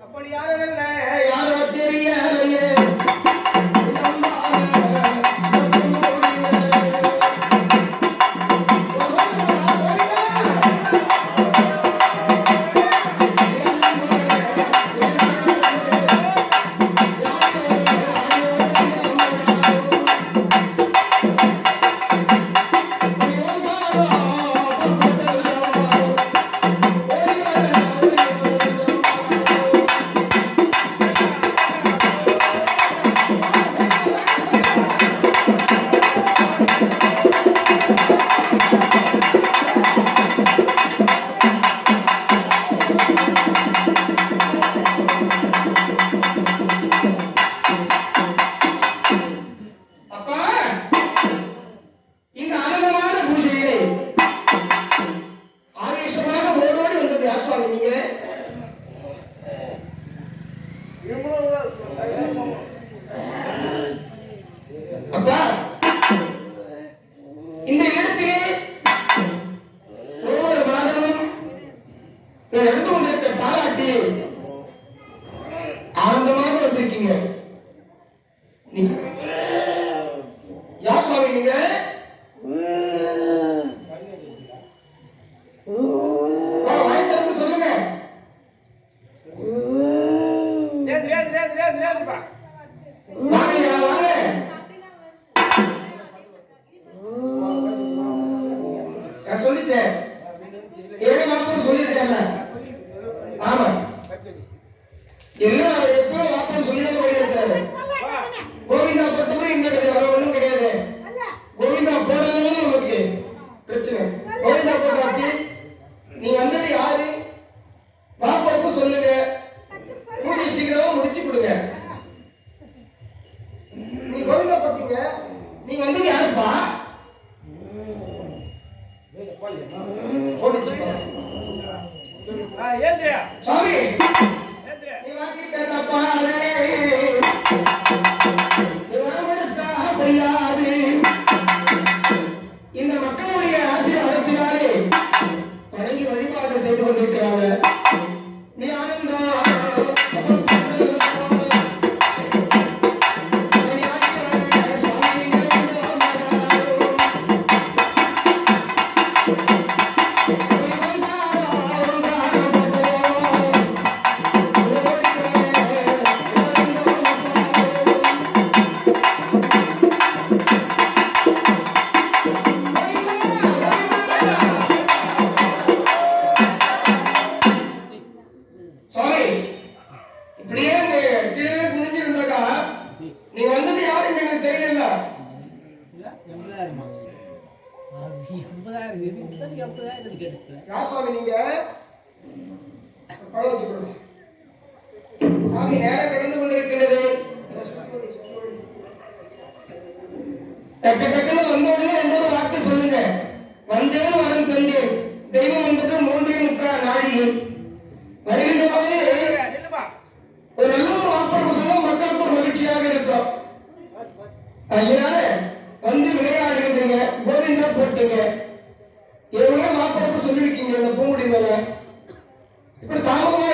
அப்படி யாரும் யாரோ தெரியலையே அப்பா இந்த இடத்திலே ஒவ்வொரு மாதமும் எடுத்து கொண்டிருக்க தாலாட்டி ஆனந்தமாக வந்திருக்கீங்க. யார் சுவாமி நீங்க? சொல்லுங்க. சொல்லிச்சேன் ஏழு மாசம் சொல்லியிருக்கேன்ல. ஆமா எல்லாம் எப்பவும் வாப்பம் சொல்லிதான் போயிருக்காரு. கோவிந்தா போட்டதும் இந்த கிடையாது, ஒண்ணும் கிடையாது. கோவிந்தா போடலாம் நமக்கு பிரச்சனை. கோவிந்தா போட்டாச்சு. நீ வந்தது யாரு? வாப்பா சொல்லுங்க. பூஜை சீக்கிரமா முடிச்சு கொடுங்க. நீ கோவிந்தா போட்டீங்க, நீ வந்தது யாருப்பா? சாமி நீ வாக்கி கேட்டப்பா இந்த மக்களுடைய ஆசீர்வாதத்தினாலே வணங்கி வழிபாடு செய்து கொண்டிருக்கிறாங்க. நீ ஆனந்தம் நீ வந்தது யாருன்னு எனக்கு தெரியல. யார் சுவாமி நீங்க? சாமி நேரம் கடந்து கொண்டிருக்கிறது. டக்கு டக்குன்னு வந்த உடனே இன்னொரு வார்த்தை சொல்லுங்க. வந்தேன் வரம் தந்தேன். தெய்வம் என்பது 3.25 நாழிகை. வருகின்ற போது ஒரு நல்ல ஒரு வார்த்தை சொன்னா மக்களுக்கு ஒரு மகிழ்ச்சியாக இருக்கும். அதனால வந்து விளையாடுங்க, கோவிந்தா போட்டுங்க. எவ்வளவு மாப்பிளப்பு சொல்லியிருக்கீங்க இந்த பூங்குடி மேல. இப்படி தாமதமா